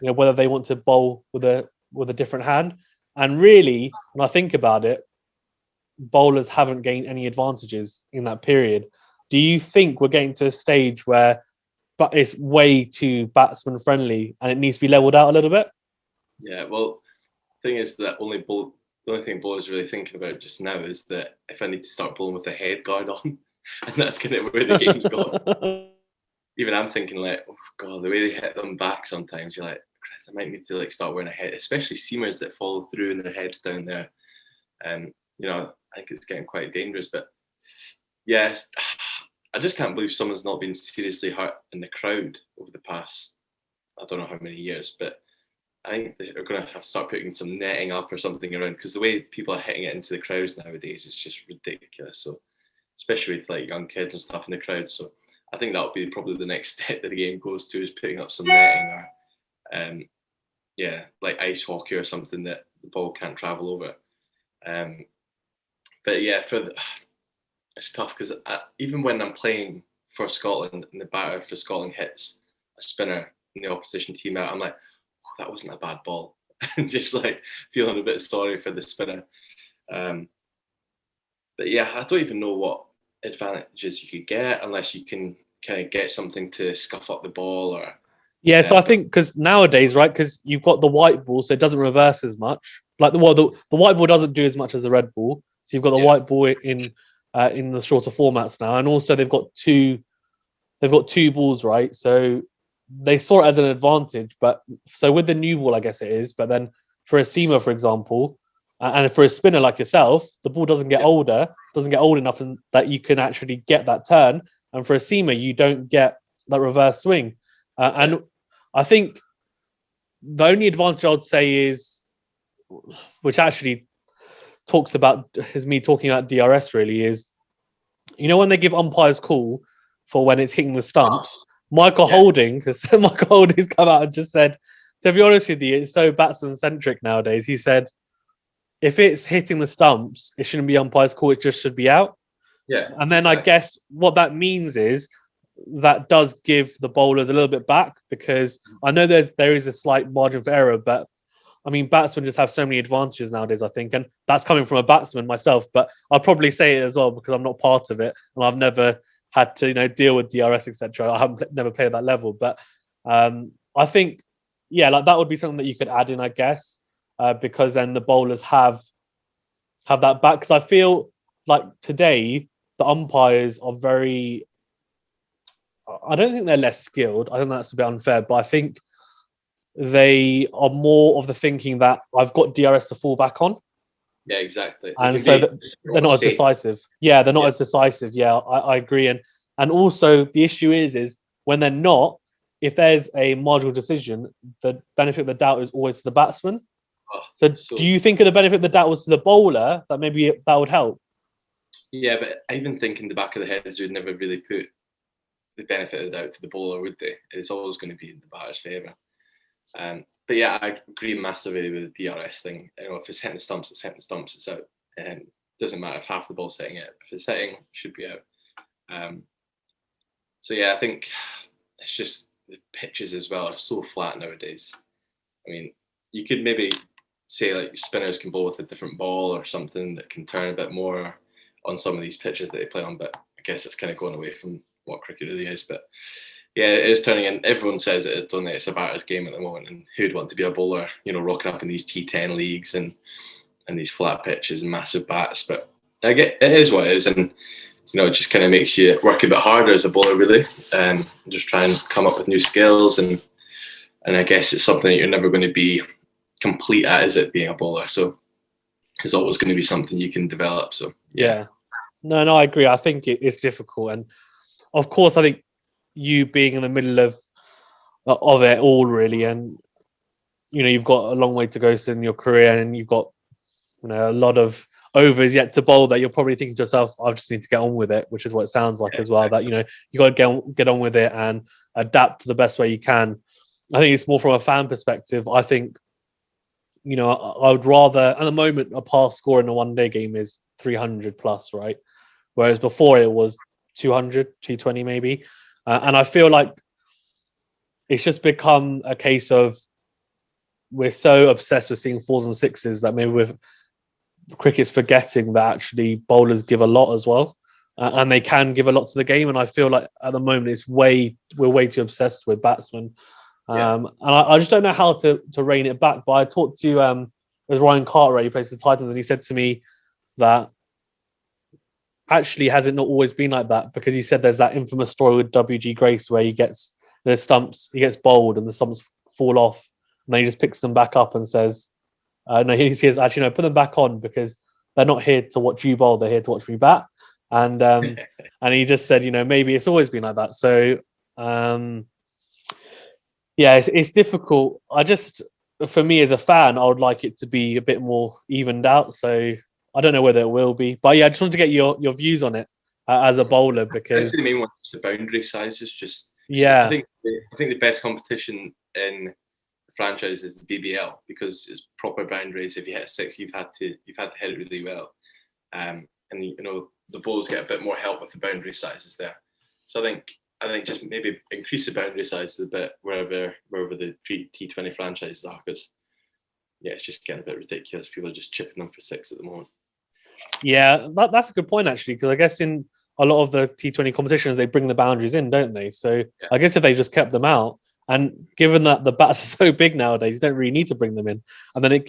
whether they want to bowl with a different hand. And really, when I think about it, bowlers haven't gained any advantages in that period. Do you think we're getting to a stage where but it's way too batsman friendly and it needs to be leveled out a little bit? Yeah, well, the thing is that the only thing bowlers really thinking about just now is that if I need to start bowling with a head guard on, and that's kind of where the game's gone. Even I'm thinking like, oh god, the way they hit them back sometimes, you're like, Christ, I might need to like start wearing a head, especially seamers that follow through and their heads down there. I think it's getting quite dangerous. But yes, I just can't believe someone's not been seriously hurt in the crowd over the past, I don't know how many years, but I think they're going to have to start putting some netting up or something around, because the way people are hitting it into the crowds nowadays is just ridiculous. So, especially with like young kids and stuff in the crowds. So, I think that'll be probably the next step that the game goes to, is putting up some netting or, like ice hockey or something that the ball can't travel over. But yeah, it's tough because even when I'm playing for Scotland and the batter for Scotland hits a spinner in the opposition team out, I'm like, oh, that wasn't a bad ball. And just like feeling a bit sorry for the spinner. But yeah, I don't even know what advantages you could get unless you can kind of get something to scuff up the ball or. Yeah, so I think because nowadays, right, because you've got the white ball, so it doesn't reverse as much. Like the white ball doesn't do as much as the red ball. So you've got the white ball in the shorter formats now, and also they've got two balls, right? So they saw it as an advantage. But so with the new ball, I guess it is. But then for a seamer, for example, and for a spinner like yourself, the ball doesn't get older, doesn't get old enough that you can actually get that turn. And for a seamer, you don't get that reverse swing. And I think the only advantage I would say is, which actually is me talking about DRS really, is, when they give umpires call for when it's hitting the stumps, Michael Holding's come out and just said, to be honest with you, it's so batsman centric nowadays. He said, if it's hitting the stumps, it shouldn't be umpire's call, it just should be out. Yeah. And then I guess what that means is that does give the bowlers a little bit back, because I know there is a slight margin for error, but I mean, batsmen just have so many advantages nowadays, I think, and that's coming from a batsman myself, but I'll probably say it as well because I'm not part of it and I've never had to, deal with DRS, etc. I haven't never played at that level, but I think, like that would be something that you could add in, I guess, because then the bowlers have that back. Because I feel like today the umpires are very. I don't think they're less skilled. I think that's a bit unfair, but I think they are more of the thinking that I've got DRS to fall back on. Yeah, exactly. And so they're not as decisive. Yeah, they're not as decisive. Yeah, I agree. And also the issue is when they're not, if there's a marginal decision, the benefit of the doubt is always to the batsman. So do you think of the benefit of the doubt was to the bowler, that maybe that would help? Yeah, but I even think in the back of the heads, would never really put the benefit of the doubt to the bowler, would they? It's always going to be in the batter's favour. But yeah, I agree massively with the DRS thing. If it's hitting the stumps, it's hitting the stumps, it's out. Doesn't matter if half the ball's hitting it. If it's hitting, it should be out. So yeah, I think it's just the pitches as well are so flat nowadays. I mean, you could maybe say like spinners can bowl with a different ball or something that can turn a bit more on some of these pitches that they play on, but I guess it's kind of going away from what cricket really is. But yeah, it is turning in. Everyone says it, don't they? It's a batter's game at the moment, and who'd want to be a bowler, rocking up in these T10 leagues and these flat pitches and massive bats. But I get it is what it is, and it just kind of makes you work a bit harder as a bowler, really, and just try and come up with new skills. And I guess it's something that you're never going to be complete at, is it, being a bowler? So it's always going to be something you can develop. So yeah. No, I agree. I think it's difficult, and of course, I think you being in the middle of it all, really, and you've got a long way to go still in your career, and you've got a lot of overs yet to bowl, that you're probably thinking to yourself, I just need to get on with it, which is what it sounds like as well. That you got to get on with it and adapt to the best way you can. I think it's more from a fan perspective. I think I would rather, at the moment, a pass score in a one-day game is 300 plus, right? Whereas before it was 200, 220 maybe. And I feel like it's just become a case of we're so obsessed with seeing fours and sixes that maybe cricket's forgetting that actually bowlers give a lot as well, and they can give a lot to the game. And I feel like at the moment we're way too obsessed with batsmen, and I just don't know how to rein it back. But I talked to there's Ryan Cartwright, who plays the Titans, and he said to me that actually has it not always been like that, because he said there's that infamous story with WG Grace where he gets bowled and the stumps fall off, and then he just picks them back up and says, no, he says, actually, no, put them back on because they're not here to watch you bowl, they're here to watch me bat. And and he just said, maybe it's always been like that. So it's difficult. For me as a fan, I would like it to be a bit more evened out. So I don't know whether it will be, but I just want to get your views on it as a bowler, because that's the main one. The boundary size is just. Yeah, I think the best competition in the franchise is the BBL, because it's proper boundaries. If you hit a six, you've had to hit it really well, and the bowlers get a bit more help with the boundary sizes there. So I think just maybe increase the boundary size a bit wherever the T20 franchises are, because it's just getting a bit ridiculous. People are just chipping them for six at the moment. Yeah, that's a good point actually, because I guess in a lot of the T20 competitions they bring the boundaries in, don't they? So I guess if they just kept them out, and given that the bats are so big nowadays, you don't really need to bring them in, and then it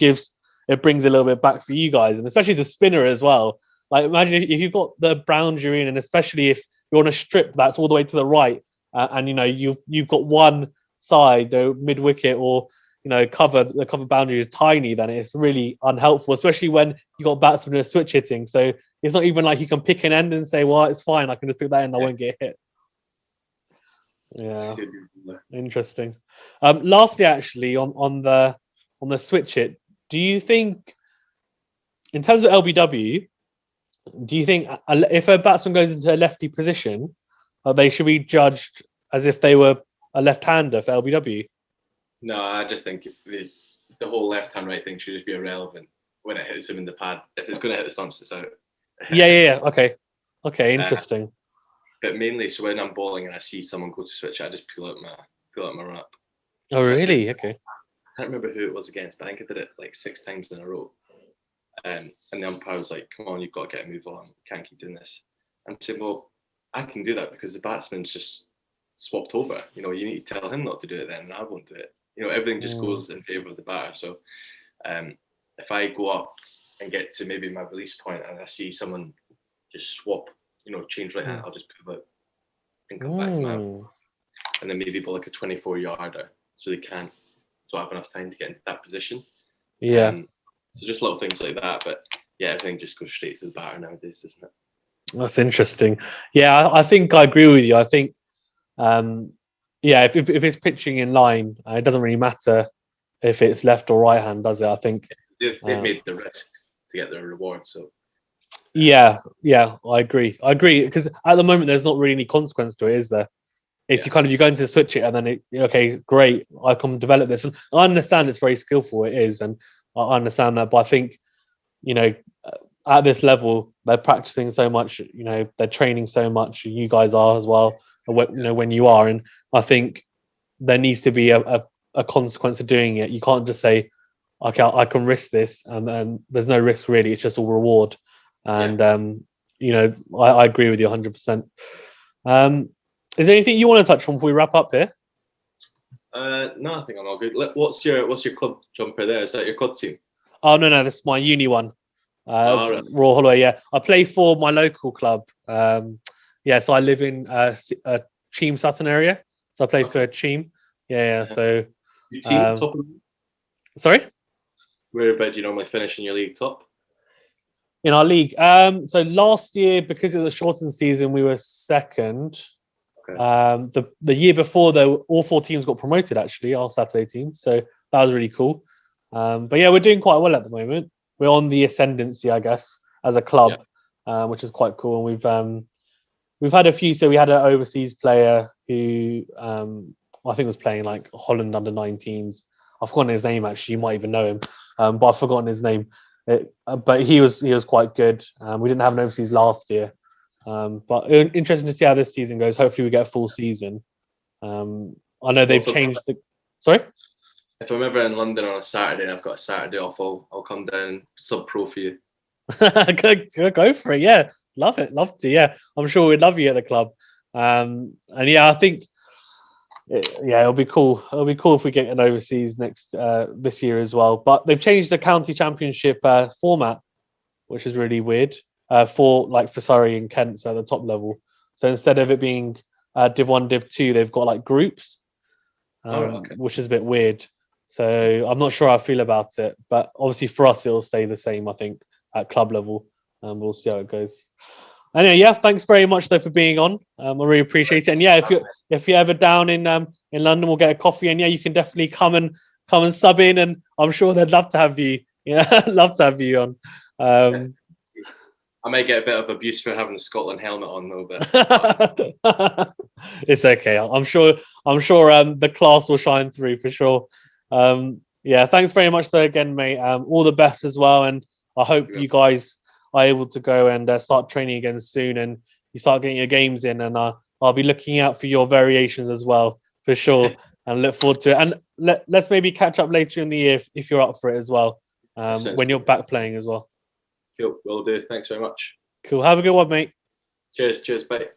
brings a little bit back for you guys, and especially the spinner as well. Like imagine if you've got the boundary in, and especially if you're on a strip that's all the way to the right, and you've got one side mid wicket, or the cover boundary is tiny, then it's really unhelpful, especially when you got batsmen who are switch hitting. So it's not even like you can pick an end and say, well, it's fine, I can just pick that end, I won't get hit. Yeah, interesting. Lastly, actually, on the switch hit, do you think, in terms of LBW, do you think if a batsman goes into a lefty position, they should be judged as if they were a left-hander for LBW? No, I just think the whole left-hand right thing should just be irrelevant when it hits him in the pad. If it's going to hit the stumps, it's out. Yeah. Okay, interesting. But mainly, so when I'm bowling and I see someone go to switch, I just pull out my run-up. Oh, so really? Okay. I can't remember who it was against, but I think I did it like 6 times in a row. And the umpire was like, "Come on, you've got to get a move on. You can't keep doing this." I'm saying, "Well, I can do that because the batsman's just swapped over. You need to tell him not to do it then, and I won't do it. Everything just goes in favour of the batter. So if I go up and get to maybe my release point and I see someone just swap, change right hand, I'll just pull out and come back to my, and then maybe bowl like a 24-yarder so they don't have enough time to get into that position. Yeah. So just little things like that, but everything just goes straight to the batter nowadays, doesn't it? That's interesting. Yeah, I think I agree with you. I think, if it's pitching in line, it doesn't really matter if it's left or right hand, does it? I think they've made the risk to get their reward. So yeah, I agree. Because at the moment there's not really any consequence to it, is there? It's you go into the switch it, and then okay, great, I can develop this, and I understand it's very skillful. It is, and I understand that, but I think at this level they're practicing so much. They're training so much. You guys are as well. When you are, and I think there needs to be a consequence of doing it. You can't just say, okay, I can risk this, and then there's no risk really. It's just all reward. And I agree with you 100%. Is there anything you want to touch on before we wrap up here? No, I think I'm all good. What's your club jumper there? Is that your club team? Oh no, that's my uni one. Right. Royal Holloway. Yeah, I play for my local club. So I live in Cheam Sutton area. So I play for Cheam. Yeah. So your team top. Sorry. Where about do you normally finish in your league top? In our league, so last year, because it was a shortened season, we were second. Okay. The year before, though, all 4 teams got promoted. Actually, our Saturday team, so that was really cool. But we're doing quite well at the moment. We're on the ascendancy, I guess, as a club, which is quite cool. And we've had a few. So we had an overseas player who I think was playing like Holland under 19s. I've forgotten his name actually. You might even know him, but I've forgotten his name. But he was quite good. We didn't have an overseas last year, but interesting to see how this season goes. Hopefully, we get a full season. I know they've changed the. Sorry. If I'm ever in London on a Saturday and I've got a Saturday off, I'll come down and sub pro for you. Go for it. Yeah, love it. Love to. Yeah, I'm sure we'd love you at the club. And yeah, I think yeah, it'll be cool. It'll be cool if we get an overseas next this year as well. But they've changed the county championship format, which is really weird for Surrey and Kent, so at the top level. So instead of it being Div 1, Div 2, they've got like groups, which is a bit weird. So I'm not sure how I feel about it. But obviously for us, it'll stay the same, I think, at club level. We'll see how it goes. Anyway, yeah, thanks very much though for being on. I really appreciate it. And yeah, if you're ever down in London, we'll get a coffee. And yeah, you can definitely come and sub in. And I'm sure they'd love to have you. Yeah, love to have you on. I may get a bit of abuse for having the Scotland helmet on though, but it's okay. I'm sure the class will shine through for sure. Yeah, thanks very much though again, mate. All the best as well, and I hope you guys are able to go and start training again soon, and you start getting your games in, and I'll be looking out for your variations as well for sure, and look forward to it. And let's maybe catch up later in the year if you're up for it as well, when you're back playing as well. Cool, will do. Thanks very much. Cool. Have a good one, mate. Cheers. Bye.